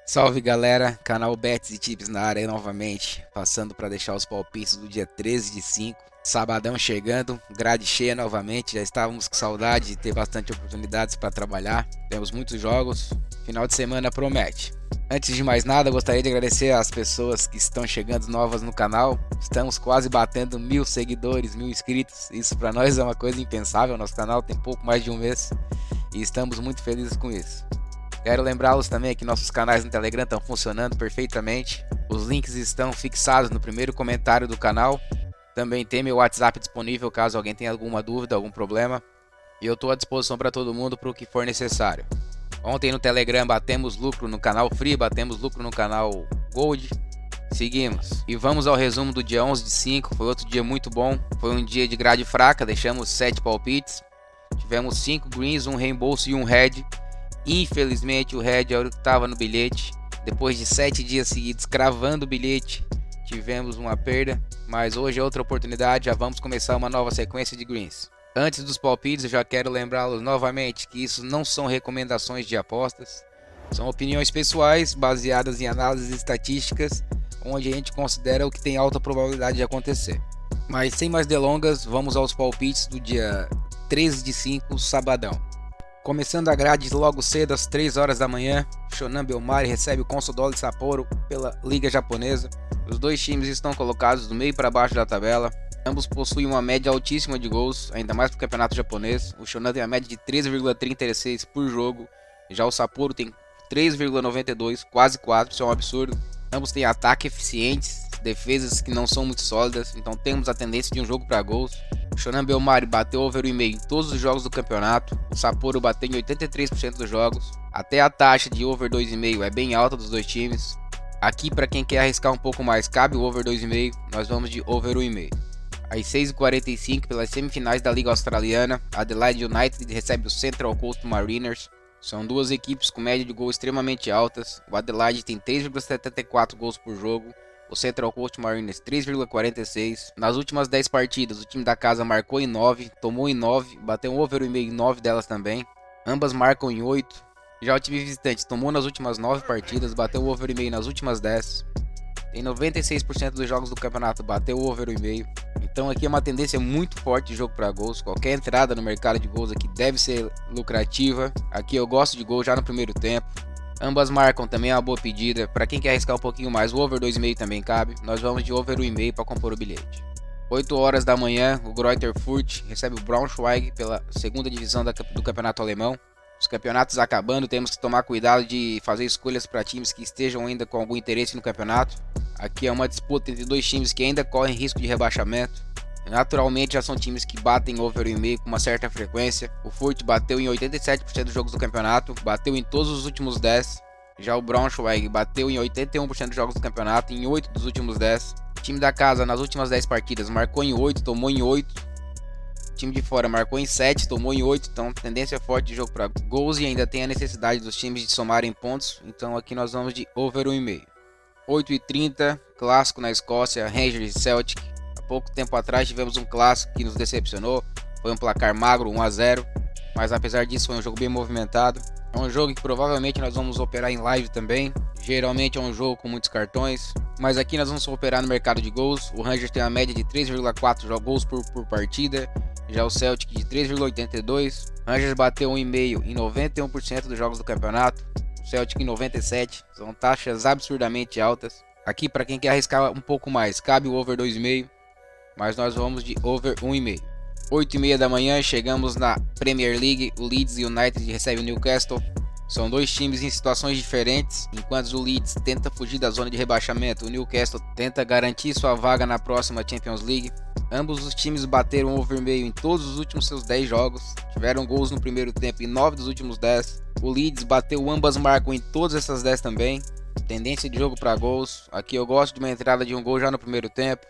Salve galera, canal Bets e Tips na área novamente, passando para deixar os palpites do dia 13 de 5, sabadão chegando, grade cheia novamente, já estávamos com saudade de ter bastante oportunidades para trabalhar, temos muitos jogos, final de semana promete. Antes de mais nada, gostaria de agradecer às pessoas que estão chegando novas no canal, estamos quase batendo 1000 seguidores, 1000 inscritos, isso para nós é uma coisa impensável, nosso canal tem pouco mais de um mês e estamos muito felizes com isso. Quero lembrá-los também que nossos canais no Telegram estão funcionando perfeitamente. Os links estão fixados no primeiro comentário do canal. Também tem meu WhatsApp disponível caso alguém tenha alguma dúvida, algum problema. E eu estou à disposição para todo mundo para o que for necessário. Ontem no Telegram batemos lucro no canal Free, batemos lucro no canal Gold. Seguimos. E vamos ao resumo do dia 11 de 5. Foi outro dia muito bom. Foi um dia de grade fraca, deixamos 7 palpites. Tivemos 5 greens, um reembolso e um red. Infelizmente o red era o que estava no bilhete. Depois de 7 dias seguidos cravando o bilhete, tivemos uma perda. Mas hoje é outra oportunidade, já vamos começar uma nova sequência de greens. Antes dos palpites, eu já quero lembrá-los novamente que isso não são recomendações de apostas. São opiniões pessoais baseadas em análises estatísticas, onde a gente considera o que tem alta probabilidade de acontecer. Mas sem mais delongas, vamos aos palpites do dia 13 de 5, sabadão. Começando a grade logo cedo às 3 horas da manhã, Shonan Bellmare recebe o Consadole Sapporo pela Liga Japonesa. Os dois times estão colocados do meio para baixo da tabela. Ambos possuem uma média altíssima de gols, ainda mais para o campeonato japonês. O Shonan tem a média de 3,36 por jogo, já o Sapporo tem 3,92, quase 4, isso é um absurdo. Ambos têm ataque eficientes, defesas que não são muito sólidas, então temos a tendência de um jogo para gols. O Shonan Bellmare bateu over 1,5 em todos os jogos do campeonato. O Sapporo bateu em 83% dos jogos. Até a taxa de over 2,5 é bem alta dos dois times. Aqui, para quem quer arriscar um pouco mais, cabe o over 2,5. Nós vamos de over 1,5. Às 6h45, pelas semifinais da Liga Australiana, Adelaide United recebe o Central Coast Mariners. São duas equipes com média de gols extremamente altas. O Adelaide tem 3,74 gols por jogo. O Central Coast Mariners 3,46. Nas últimas 10 partidas, o time da casa marcou em 9, tomou em 9, bateu um over 1,5 em 9 delas também. Ambas marcam em 8. Já o time visitante tomou nas últimas 9 partidas, bateu o over 1,5 nas últimas 10. Tem 96% dos jogos do campeonato, bateu o over 1,5. Então aqui é uma tendência muito forte de jogo para gols. Qualquer entrada no mercado de gols aqui deve ser lucrativa. Aqui eu gosto de gol já no primeiro tempo. Ambas marcam também, é uma boa pedida. Para quem quer arriscar um pouquinho mais, o over 2,5 também cabe. Nós vamos de over 1,5 para compor o bilhete. 8 horas da manhã, o Greuther Fürth recebe o Braunschweig pela segunda divisão do campeonato alemão. Os campeonatos acabando, temos que tomar cuidado de fazer escolhas para times que estejam ainda com algum interesse no campeonato. Aqui é uma disputa entre dois times que ainda correm risco de rebaixamento. Naturalmente já são times que batem over 1,5 com uma certa frequência. O Fürth bateu em 87% dos jogos do campeonato, bateu em todos os últimos 10. Já o Braunschweig bateu em 81% dos jogos do campeonato, em 8 dos últimos 10. O time da casa nas últimas 10 partidas marcou em 8, tomou em 8. O time de fora marcou em 7, tomou em 8, então tendência forte de jogo para gols e ainda tem a necessidade dos times de somarem pontos. Então aqui nós vamos de over 1,5. 8h30, clássico na Escócia, Rangers e Celtic. Pouco tempo atrás tivemos um clássico que nos decepcionou, foi um placar magro, 1-0, mas apesar disso foi um jogo bem movimentado. É um jogo que provavelmente nós vamos operar em live também, geralmente é um jogo com muitos cartões, mas aqui nós vamos operar no mercado de gols. O Rangers tem uma média de 3,4 gols por partida, já o Celtic de 3,82. O Rangers bateu 1,5 em 91% dos jogos do campeonato, o Celtic em 97%, são taxas absurdamente altas. Aqui para quem quer arriscar um pouco mais, cabe o over 2,5. Mas nós vamos de over 1,5. 8h30 da manhã, chegamos na Premier League. O Leeds United recebe o Newcastle. São dois times em situações diferentes. Enquanto o Leeds tenta fugir da zona de rebaixamento, o Newcastle tenta garantir sua vaga na próxima Champions League. Ambos os times bateram over 1,5 em todos os últimos seus 10 jogos. Tiveram gols no primeiro tempo em 9 dos últimos 10. O Leeds bateu, ambas marcam em todas essas 10 também. Tendência de jogo para gols. Aqui eu gosto de uma entrada de um gol já no primeiro tempo.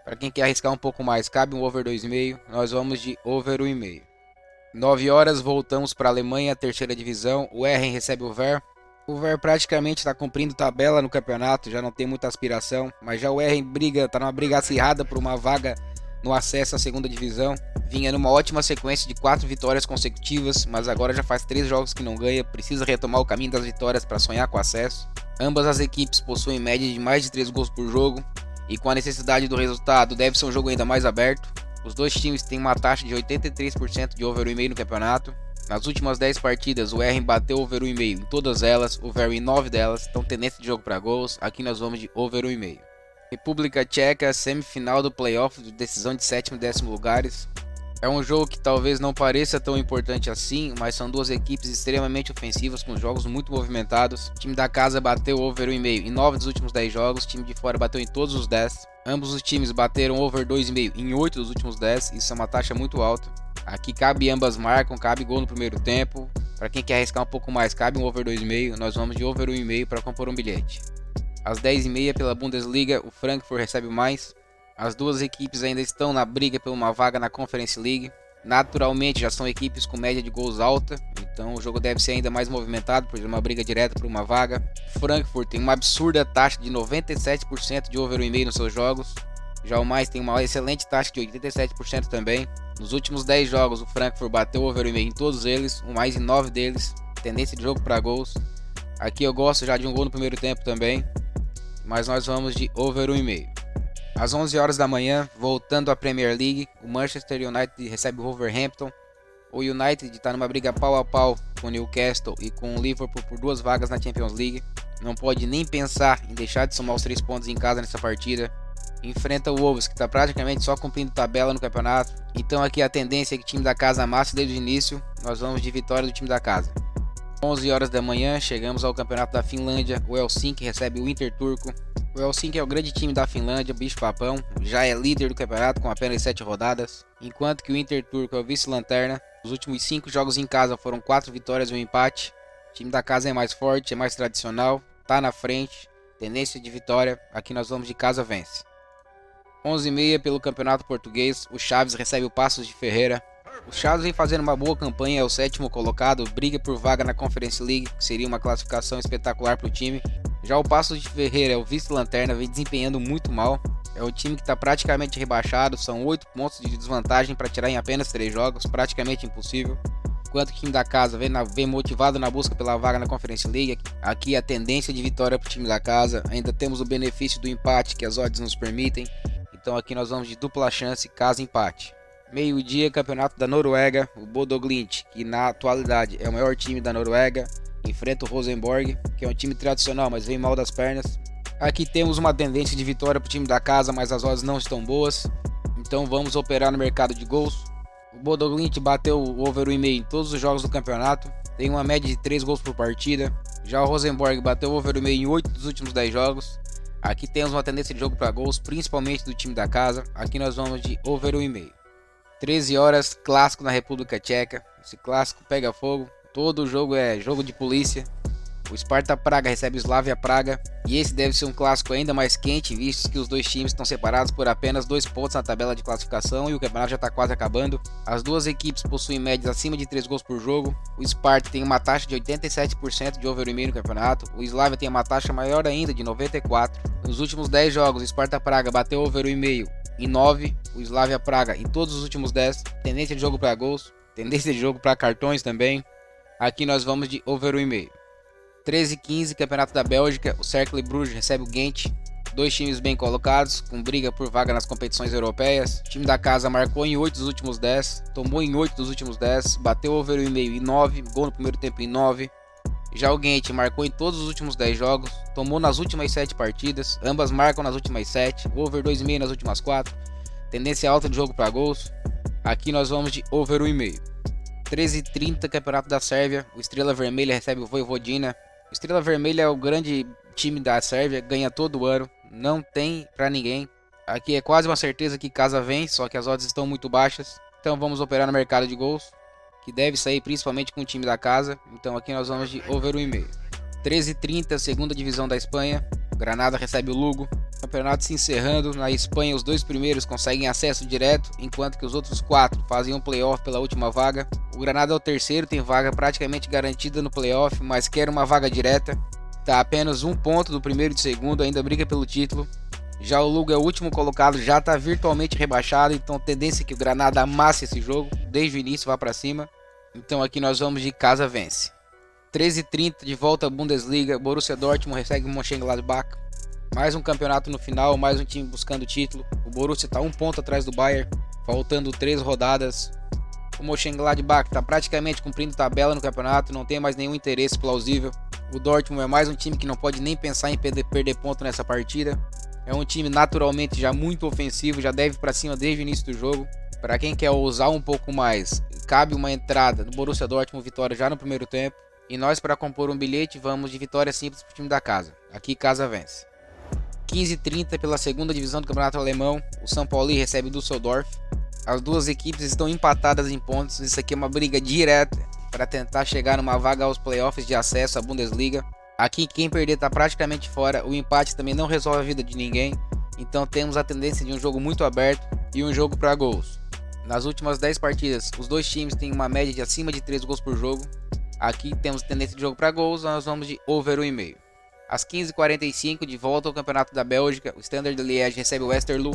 Para quem quer arriscar um pouco mais, cabe um over 2,5, nós vamos de over 1,5. 9 horas, voltamos para a Alemanha, terceira divisão, o Erren recebe o Ver. O Ver praticamente está cumprindo tabela no campeonato, já não tem muita aspiração, mas já o Erren está numa briga acirrada por uma vaga no acesso à segunda divisão. Vinha numa ótima sequência de 4 vitórias consecutivas, mas agora já faz 3 jogos que não ganha, precisa retomar o caminho das vitórias para sonhar com acesso. Ambas as equipes possuem média de mais de 3 gols por jogo, e com a necessidade do resultado deve ser um jogo ainda mais aberto. Os dois times têm uma taxa de 83% de over 1,5 no campeonato. Nas últimas 10 partidas, o R bateu over 1,5 em todas elas, o Over em 9 delas, então tendência de jogo para gols. Aqui nós vamos de over 1,5. República Tcheca, semifinal do playoff de decisão de 7º e 10º lugares. É um jogo que talvez não pareça tão importante assim, mas são duas equipes extremamente ofensivas com jogos muito movimentados. O time da casa bateu over 1,5 em 9 dos últimos 10 jogos, o time de fora bateu em todos os 10. Ambos os times bateram over 2,5 em 8 dos últimos 10, isso é uma taxa muito alta. Aqui cabe ambas marcam, cabe gol no primeiro tempo. Para quem quer arriscar um pouco mais, cabe um over 2,5, nós vamos de over 1,5 para compor um bilhete. Às 10h30 pela Bundesliga, o Frankfurt recebe mais. As duas equipes ainda estão na briga por uma vaga na Conference League. Naturalmente já são equipes com média de gols alta, então o jogo deve ser ainda mais movimentado, por uma briga direta por uma vaga. Frankfurt tem uma absurda taxa de 97% de over 1,5 nos seus jogos. Já o mais tem uma excelente taxa de 87% também. Nos últimos 10 jogos o Frankfurt bateu over 1,5 em todos eles, o mais em 9 deles. Tendência de jogo para gols. Aqui eu gosto já de um gol no primeiro tempo também, mas nós vamos de over 1,5. Às 11 horas da manhã, voltando à Premier League, o Manchester United recebe o Wolverhampton. O United está numa briga pau a pau com o Newcastle e com o Liverpool por 2 vagas na Champions League. Não pode nem pensar em deixar de somar os 3 pontos em casa nessa partida. Enfrenta o Wolves, que está praticamente só cumprindo tabela no campeonato. Então aqui a tendência é que o time da casa amasse desde o início. Nós vamos de vitória do time da casa. 11 horas da manhã, chegamos ao campeonato da Finlândia. O Helsinki recebe o Inter turco. O Helsinki é o grande time da Finlândia, bicho papão, já é líder do campeonato com apenas 7 rodadas, enquanto que o Inter turco é o vice-lanterna. Os últimos 5 jogos em casa foram 4 vitórias e um empate. O time da casa é mais forte, é mais tradicional, tá na frente, tendência de vitória. Aqui nós vamos de casa vence. 11h30 pelo campeonato português, o Chaves recebe o Paços de Ferreira. O Chaves vem fazendo uma boa campanha, é o 7º colocado, briga por vaga na Conference League, que seria uma classificação espetacular para o time. Já o Paços de Ferreira é o vice-lanterna, vem desempenhando muito mal. É o time que está praticamente rebaixado, são 8 pontos de desvantagem para tirar em apenas 3 jogos, praticamente impossível. Enquanto o time da casa vem motivado na busca pela vaga na Conference League, aqui a tendência de vitória para o time da casa. Ainda temos o benefício do empate que as odds nos permitem, então aqui nós vamos de dupla chance caso empate. Meio-dia, campeonato da Noruega, o Bodø Glimt, que na atualidade é o maior time da Noruega, enfrenta o Rosenborg, que é um time tradicional, mas vem mal das pernas. Aqui temos uma tendência de vitória para o time da casa, mas as odds não estão boas, então vamos operar no mercado de gols. O Bodø Glimt bateu o over 1,5 em todos os jogos do campeonato, tem uma média de 3 gols por partida. Já o Rosenborg bateu o over 1,5 em 8 dos últimos 10 jogos. Aqui temos uma tendência de jogo para gols, principalmente do time da casa. Aqui nós vamos de over 1,5. 13 horas, clássico na República Tcheca. Esse clássico pega fogo. Todo jogo é jogo de polícia. O Sparta Praga recebe o Slavia Praga. E esse deve ser um clássico ainda mais quente, visto que os dois times estão separados por apenas 2 pontos na tabela de classificação e o campeonato já está quase acabando. As duas equipes possuem médias acima de 3 gols por jogo. O Sparta tem uma taxa de 87% de over 1,5 no campeonato. O Slavia tem uma taxa maior ainda, de 94%. Nos últimos 10 jogos, o Sparta Praga bateu over 1,5 em 9, o Slavia Praga em todos os últimos 10. Tendência de jogo para gols, tendência de jogo para cartões também. Aqui nós vamos de over 1,5. 13h15, campeonato da Bélgica, o Cercle Bruges recebe o Ghent. Dois times bem colocados, com briga por vaga nas competições europeias. O time da casa marcou em 8 dos últimos 10, tomou em 8 dos últimos 10, bateu over 1,5 em 9, gol no primeiro tempo em 9. Já o Ghent marcou em todos os últimos 10 jogos, tomou nas últimas 7 partidas, ambas marcam nas últimas 7, over 2,5 nas últimas 4, tendência alta de jogo para gols. Aqui nós vamos de over 1,5. 13h30, campeonato da Sérvia, o Estrela Vermelha recebe o Vojvodina. O Estrela Vermelha é o grande time da Sérvia, ganha todo ano, não tem para ninguém. Aqui é quase uma certeza que casa vence, só que as odds estão muito baixas, então vamos operar no mercado de gols, que deve sair principalmente com o time da casa, então aqui nós vamos de over 1,5. 13h30, segunda divisão da Espanha, o Granada recebe o Lugo. Campeonato se encerrando, na Espanha os 2 primeiros conseguem acesso direto, enquanto que os outros 4 fazem um playoff pela última vaga. O Granada é o terceiro, tem vaga praticamente garantida no playoff, mas quer uma vaga direta. Está apenas 1 ponto do primeiro e do segundo, ainda briga pelo título. Já o Lugo é o último colocado, já está virtualmente rebaixado, então tendência é que o Granada amasse esse jogo, desde o início vá para cima. Então aqui nós vamos de casa vence. 13h30 de volta à Bundesliga, Borussia Dortmund recebe o Mönchengladbach. Mais um campeonato no final, mais um time buscando o título. O Borussia está um ponto atrás do Bayern, faltando 3 rodadas. O Mönchengladbach está praticamente cumprindo tabela no campeonato, não tem mais nenhum interesse plausível. O Dortmund é mais um time que não pode nem pensar em perder ponto nessa partida. É um time naturalmente já muito ofensivo, já deve para cima desde o início do jogo. Para quem quer ousar um pouco mais, cabe uma entrada no Borussia Dortmund, vitória já no primeiro tempo. E nós, para compor um bilhete, vamos de vitória simples para o time da casa. Aqui casa vence. 15h30 pela segunda divisão do campeonato alemão, o São Paulo recebe o Düsseldorf. As duas equipes estão empatadas em pontos, isso aqui é uma briga direta para tentar chegar numa vaga aos playoffs de acesso à Bundesliga. Aqui quem perder está praticamente fora, o empate também não resolve a vida de ninguém, então temos a tendência de um jogo muito aberto e um jogo para gols. Nas últimas 10 partidas, os dois times têm uma média de acima de 3 gols por jogo. Aqui temos tendência de jogo para gols, nós vamos de over 1,5. Às 15h45, de volta ao Campeonato da Bélgica, o Standard de Liège recebe o Westerlo.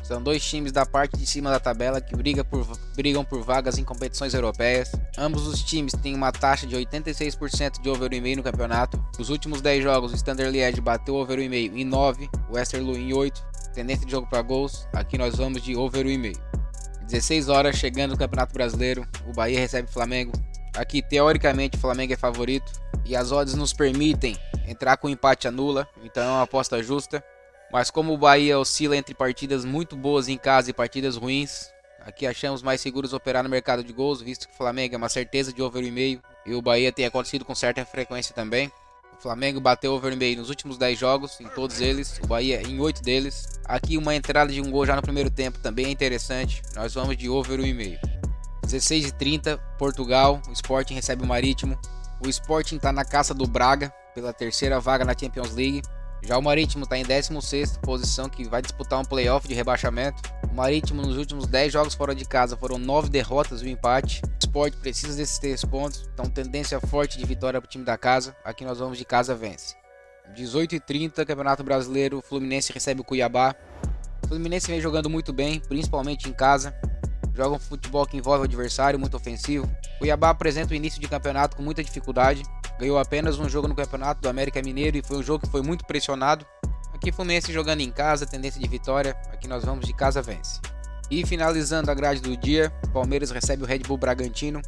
São dois times da parte de cima da tabela que brigam por vagas em competições europeias. Ambos os times têm uma taxa de 86% de over 1,5 no campeonato. Nos últimos 10 jogos, o Standard Liège bateu over 1,5 em 9, o Westerlo em 8. Tendência de jogo para gols, aqui nós vamos de over 1,5. 16 horas, chegando no Campeonato Brasileiro, o Bahia recebe o Flamengo. Aqui, teoricamente, o Flamengo é favorito e as odds nos permitem entrar com empate anula, então é uma aposta justa. Mas como o Bahia oscila entre partidas muito boas em casa e partidas ruins, aqui achamos mais seguros operar no mercado de gols, visto que o Flamengo é uma certeza de over 1,5 e o Bahia tem acontecido com certa frequência também. O Flamengo bateu over 1,5 nos últimos 10 jogos, em todos eles, o Bahia em 8 deles. Aqui uma entrada de um gol já no primeiro tempo também é interessante, nós vamos de over 1,5. 16h30, Portugal, o Sporting recebe o Marítimo. O Sporting está na caça do Braga pela terceira vaga na Champions League. Já o Marítimo está em 16ª posição, que vai disputar um playoff de rebaixamento. O Marítimo nos últimos 10 jogos fora de casa foram 9 derrotas e um empate. O Sport precisa desses 3 pontos, então tendência forte de vitória para o time da casa. Aqui nós vamos de casa vence. 18h30, Campeonato Brasileiro, o Fluminense recebe o Cuiabá. O Fluminense vem jogando muito bem, principalmente em casa. Joga um futebol que envolve o adversário, muito ofensivo. Cuiabá apresenta o início de campeonato com muita dificuldade. Ganhou apenas um jogo no campeonato do América Mineiro e foi um jogo que foi muito pressionado. Aqui Fluminense jogando em casa, tendência de vitória. Aqui nós vamos de casa vence. E finalizando a grade do dia, Palmeiras recebe o Red Bull Bragantino.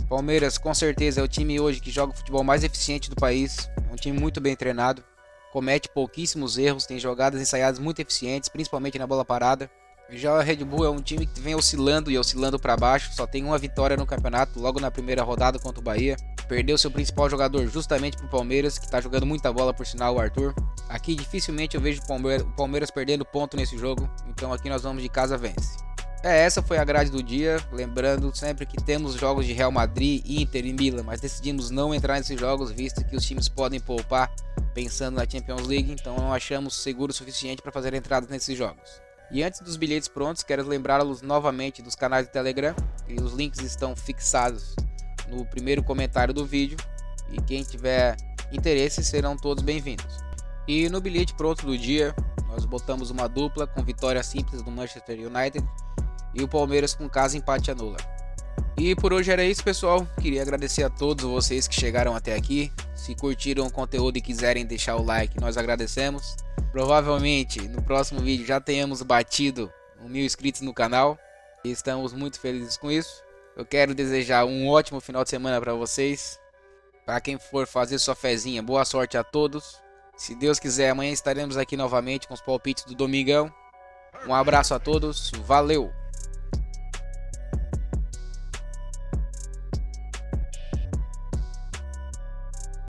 Palmeiras com certeza é o time hoje que joga o futebol mais eficiente do país. É um time muito bem treinado. Comete pouquíssimos erros, tem jogadas ensaiadas muito eficientes, principalmente na bola parada. Já o Red Bull é um time que vem oscilando e oscilando para baixo, só tem uma vitória no campeonato logo na primeira rodada contra o Bahia. Perdeu seu principal jogador justamente para o Palmeiras, que está jogando muita bola, por sinal, o Arthur. Aqui dificilmente eu vejo o Palmeiras perdendo ponto nesse jogo, então aqui nós vamos de casa vence. Essa foi a grade do dia, lembrando sempre que temos jogos de Real Madrid, Inter e Milan, mas decidimos não entrar nesses jogos, visto que os times podem poupar pensando na Champions League, então não achamos seguro o suficiente para fazer entradas nesses jogos. E antes dos bilhetes prontos, quero lembrá-los novamente dos canais do Telegram, e os links estão fixados no primeiro comentário do vídeo, e quem tiver interesse serão todos bem-vindos. E no bilhete pronto do dia, nós botamos uma dupla com vitória simples do Manchester United e o Palmeiras com casa empate anula. E por hoje era isso, pessoal. Queria agradecer a todos vocês que chegaram até aqui. Se curtiram o conteúdo e quiserem deixar o like, nós agradecemos. Provavelmente no próximo vídeo já tenhamos batido 1.000 inscritos no canal e estamos muito felizes com isso. Eu quero desejar um ótimo final de semana para vocês. Para quem for fazer sua fezinha, boa sorte a todos. Se Deus quiser, amanhã estaremos aqui novamente com os palpites do Domingão. Um abraço a todos, valeu!